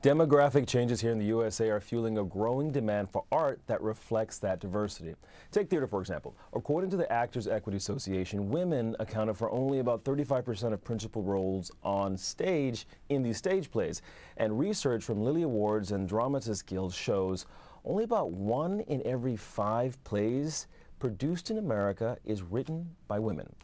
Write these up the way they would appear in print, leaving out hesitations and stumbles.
Demographic changes here in the USA are fueling a growing demand for art that reflects that diversity. Take theater, for example. According to the Actors Equity Association, women accounted for only about 35% of principal roles on stage in these stage plays. And research from Lilly Awards and Dramatists Guild shows only about 1 in every 5 plays produced in America is written by women.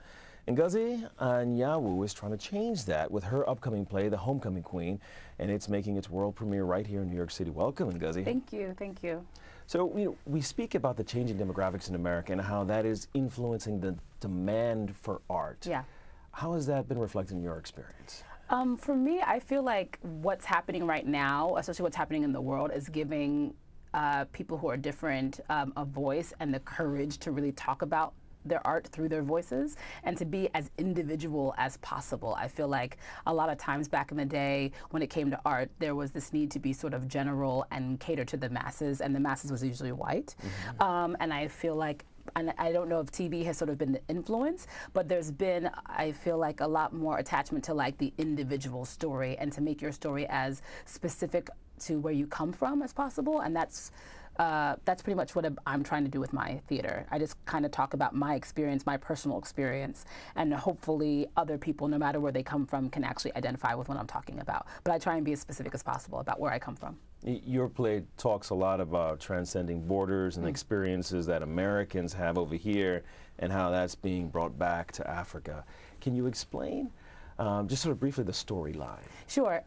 Ngozi Anyanwu is trying to change that with her upcoming play, The Homecoming Queen, and it's making its world premiere right here in New York City. Welcome, Ngozi. Thank you, thank you. So, we speak about the changing demographics in America and how that is influencing the demand for art. Yeah. How has that been reflected in your experience? For me, I feel like what's happening right now, especially what's happening in the world, is giving people who are different a voice and the courage to really talk about their art through their voices and to be as individual as possible. I feel like a lot of times back in the day when it came to art, there was this need to be sort of general and cater to the masses, and the masses was usually white. And I feel like, and I don't know if TV has sort of been the influence, but there's been, I feel like, a lot more attachment to like the individual story and to make your story as specific to where you come from as possible. And that's pretty much what I'm trying to do with my theater. I just kind of talk about my experience, my personal experience, and hopefully other people, no matter where they come from, can actually identify with what I'm talking about. But I try and be as specific as possible about where I come from. Your play talks a lot about transcending borders and experiences that Americans have over here and how that's being brought back to Africa. Can you explain just sort of briefly the storyline? Sure.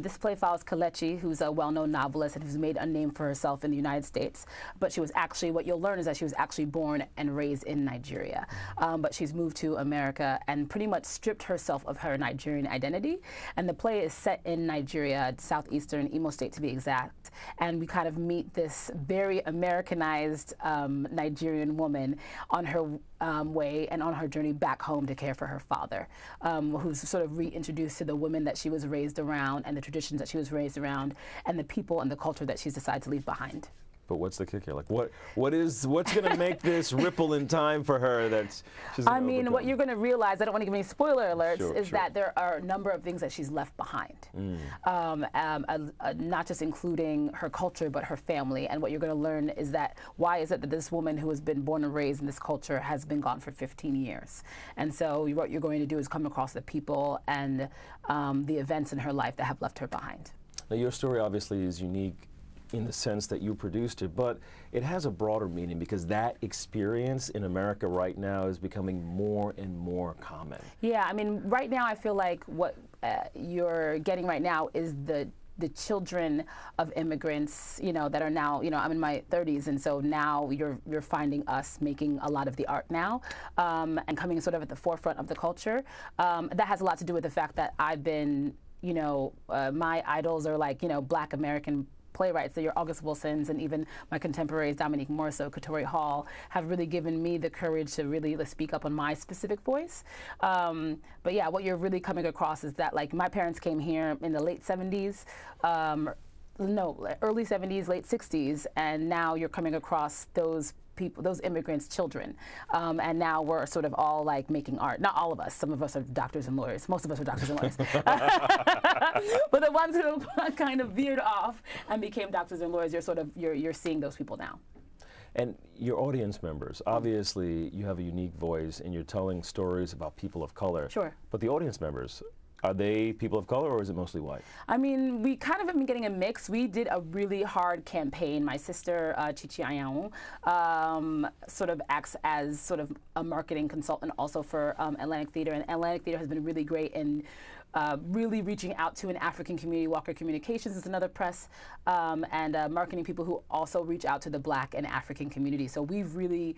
This play follows Kelechi, who's a well-known novelist and who's made a name for herself in the United States. But she was actually, what you'll learn is that she was actually born and raised in Nigeria. But she's moved to America and pretty much stripped herself of her Nigerian identity. And the play is set in Nigeria, southeastern Imo State to be exact. And we kind of meet this very Americanized Nigerian woman on her way and on her journey back home to care for her father, who's sort of reintroduced to the women that she was raised around and the traditions that she was raised around and the people and the culture that she's decided to leave behind. But what's the kicker? Like, what's going to make this ripple in time for her? I mean, what you're going to realize, I don't want to give any spoiler alerts, is Sure. that there are a number of things that she's left behind. Not just including her culture, but her family. And what you're going to learn is that why is it that this woman who has been born and raised in this culture has been gone for 15 years? And so what you're going to do is come across the people and the events in her life that have left her behind. Now, your story obviously is unique in the sense that you produced it, but it has a broader meaning because that experience in America right now is becoming more and more common. Yeah, I mean, right now I feel like what you're getting right now is the children of immigrants, you know, that are now, you know, I'm in my 30s, and so now you're finding us making a lot of the art now and coming sort of at the forefront of the culture. That has a lot to do with the fact that I've been, you know, my idols are like, you know, Black American playwrights, so your August Wilsons and even my contemporaries, Dominique Morisseau, Katori Hall, have really given me the courage to really speak up on my specific voice. But yeah, what you're really coming across is that, like, my parents came here in the late 70s, early 70s, late 60s, and now you're coming across those people, those immigrants' children. And now we're sort of all like making art. Not all of us. Some of us are doctors and lawyers. Most of us are doctors and lawyers. But the ones who kind of veered off and became doctors and lawyers, you're seeing those people now. And your audience members, obviously you have a unique voice and you're telling stories about people of color. Sure. But the audience members, are they people of color or is it mostly white? I mean, we kind of have been getting a mix. We did a really hard campaign. My sister, Ngozi Anyanwu, sort of acts as sort of a marketing consultant also for Atlantic Theater. And Atlantic Theater has been really great in really reaching out to an African community. Walker Communications is another press and marketing people who also reach out to the Black and African community. So we've really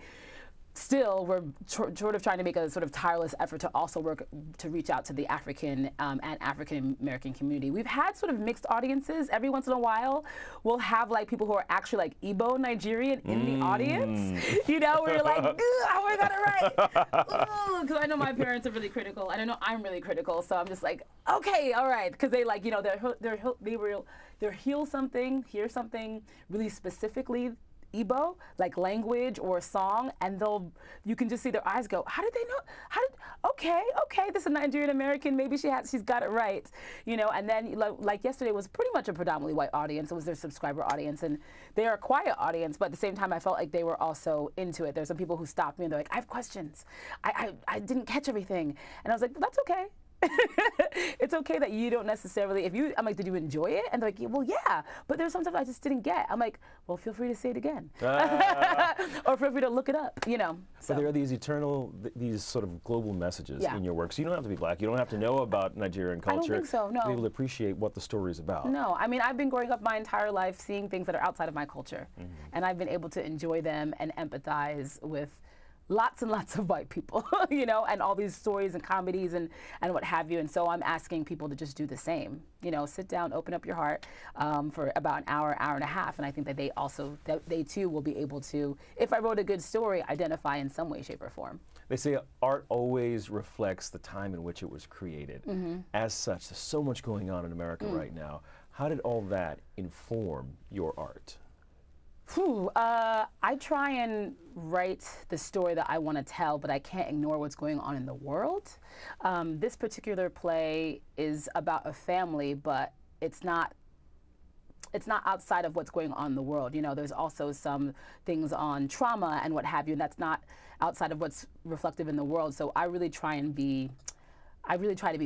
we're sort of trying to make a sort of tireless effort to also work to reach out to the African and African American community. We've had sort of mixed audiences. Every once in a while, we'll have like people who are actually like Igbo Nigerian in the audience. You know, where you're like, oh, I got it right. Because I know my parents are really critical, and I know I'm really critical. So I'm just like, okay, all right, because they like, you know, hear something really specifically Igbo, like language or a song, and you can just see their eyes go, how did they know? Okay, this is a Nigerian American, maybe she's got it right, you know. And then like yesterday was pretty much a predominantly white audience. It was their subscriber audience, and they are a quiet audience, but at the same time I felt like they were also into it. There's some people who stopped me and they're like, I have questions. I didn't catch everything. And I was like, that's okay. It's okay that you don't necessarily, I'm like, did you enjoy it? And they're like, well, yeah, but there's some stuff I just didn't get. I'm like, well, feel free to say it again. Or feel free to look it up, you know. But there are these sort of global messages in your work. So you don't have to be black. You don't have to know about Nigerian culture. I don't think so, no. To be able to appreciate what the story is about. No, I mean, I've been growing up my entire life seeing things that are outside of my culture. And I've been able to enjoy them and empathize with lots and lots of white people, you know, and all these stories and comedies and what have you. And so I'm asking people to just do the same. You know, sit down, open up your heart for about an hour and a half. And I think that they too will be able to, if I wrote a good story, identify in some way, shape, or form. They say art always reflects the time in which it was created. As such, there's so much going on in America right now. How did all that inform your art? I try and write the story that I want to tell, but I can't ignore what's going on in the world. This particular play is about a family, but it's not outside of what's going on in the world. You know, there's also some things on trauma and what have you, and that's not outside of what's reflective in the world. So I really try to be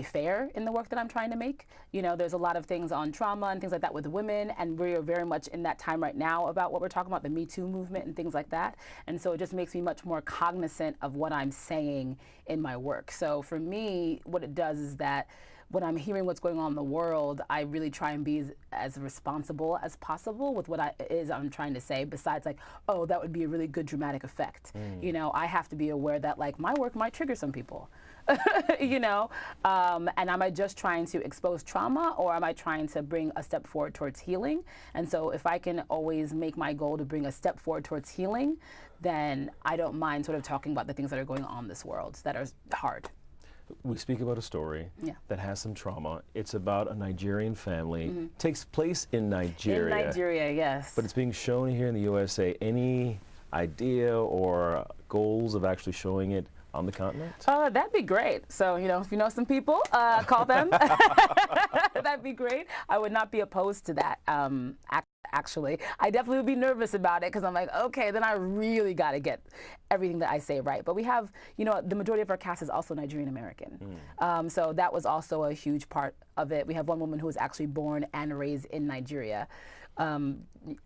fair in the work that I'm trying to make. You know, there's a lot of things on trauma and things like that with women, and we're very much in that time right now about what we're talking about, the Me Too movement and things like that. And so it just makes me much more cognizant of what I'm saying in my work. So for me, what it does is that when I'm hearing what's going on in the world, I really try and be as responsible as possible with what I'm trying to say, besides like, oh, that would be a really good dramatic effect. You know, I have to be aware that like my work might trigger some people. You know, and am I just trying to expose trauma, or am I trying to bring a step forward towards healing? And so if I can always make my goal to bring a step forward towards healing, then I don't mind sort of talking about the things that are going on in this world that are hard. We speak about a story that has some trauma. It's about a Nigerian family. Takes place in Nigeria. In Nigeria, yes. But it's being shown here in the USA. Any idea or goals of actually showing it on the continent? That'd be great. So, you know, if you know some people, call them. That'd be great. I would not be opposed to that, actually. I definitely would be nervous about it because I'm like, okay, then I really got to get everything that I say right. But we have, you know, the majority of our cast is also Nigerian American. So that was also a huge part of it. We have one woman who was actually born and raised in Nigeria.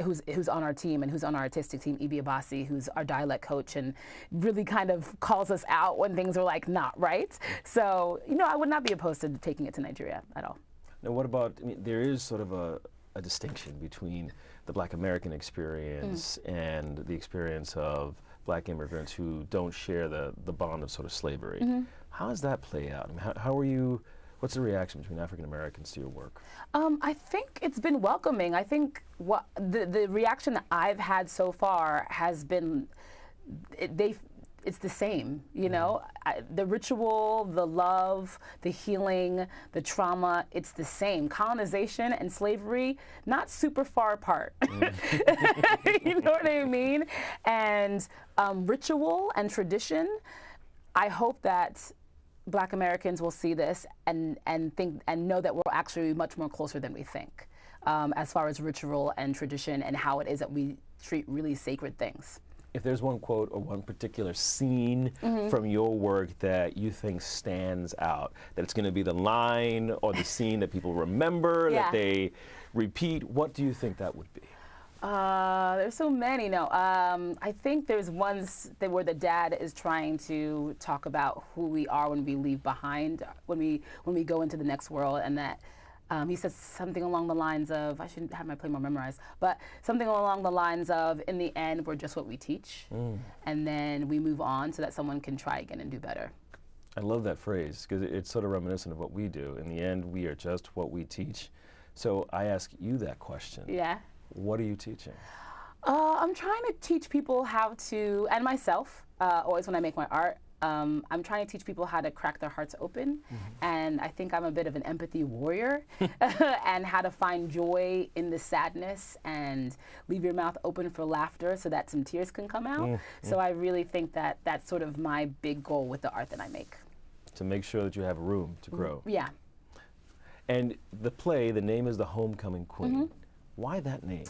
Who's on our team and who's on our artistic team, Ibi Abasi, who's our dialect coach and really kind of calls us out when things are like not right. So, you know, I would not be opposed to taking it to Nigeria at all. Now what about, I mean, there is sort of a distinction between the Black American experience and the experience of Black immigrants who don't share the bond of sort of slavery. How does that play out? I mean, how are you, what's the reaction between African Americans to your work? I think it's been welcoming. I think what the reaction that I've had so far has been, it's the same, you know? The ritual, the love, the healing, the trauma, it's the same. Colonization and slavery, not super far apart. You know what I mean? And ritual and tradition, I hope that Black Americans will see this and think and know that we're actually much more closer than we think, as far as ritual and tradition and how it is that we treat really sacred things. If there's one quote or one particular scene from your work that you think stands out, that it's going to be the line or the scene that people remember, that they repeat, what do you think that would be? There's so many. No, I think there's one where the dad is trying to talk about who we are when we leave behind, when we go into the next world, and that he says something along the lines of, I shouldn't have my play more memorized, but something along the lines of, in the end, we're just what we teach, and then we move on so that someone can try again and do better. I love that phrase because it's sort of reminiscent of what we do. In the end, we are just what we teach. So I ask you that question. Yeah. What are you teaching? I'm trying to teach people how to, and myself, always when I make my art, I'm trying to teach people how to crack their hearts open, and I think I'm a bit of an empathy warrior, and how to find joy in the sadness and leave your mouth open for laughter so that some tears can come out. So I really think that that's sort of my big goal with the art that I make. To make sure that you have room to grow. Yeah. And the play, the name is The Homecoming Queen. Why that name?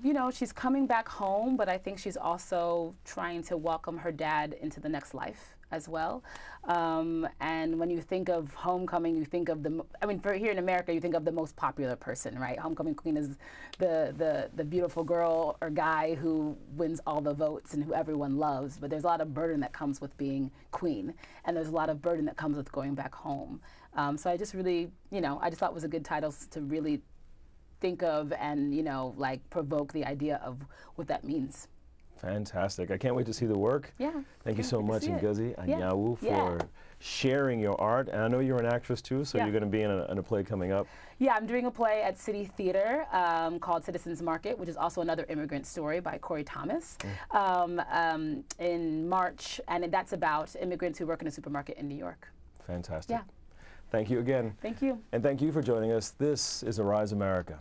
You know, she's coming back home, but I think she's also trying to welcome her dad into the next life as well. And when you think of homecoming, you think of for here in America, you think of the most popular person, right? Homecoming queen is the beautiful girl or guy who wins all the votes and who everyone loves. But there's a lot of burden that comes with being queen, and there's a lot of burden that comes with going back home. So I just really, I just thought it was a good title to really think of and, like provoke the idea of what that means. Fantastic. I can't wait to see the work. Yeah. Thank you so much, Ngozi Anyanwu, for sharing your art. And I know you're an actress too, so you're going to be in a play coming up. Yeah, I'm doing a play at City Theater called Citizens Market, which is also another immigrant story by Corey Thomas, in March. And that's about immigrants who work in a supermarket in New York. Fantastic. Yeah. Thank you again. Thank you. And thank you for joining us. This is Arise America.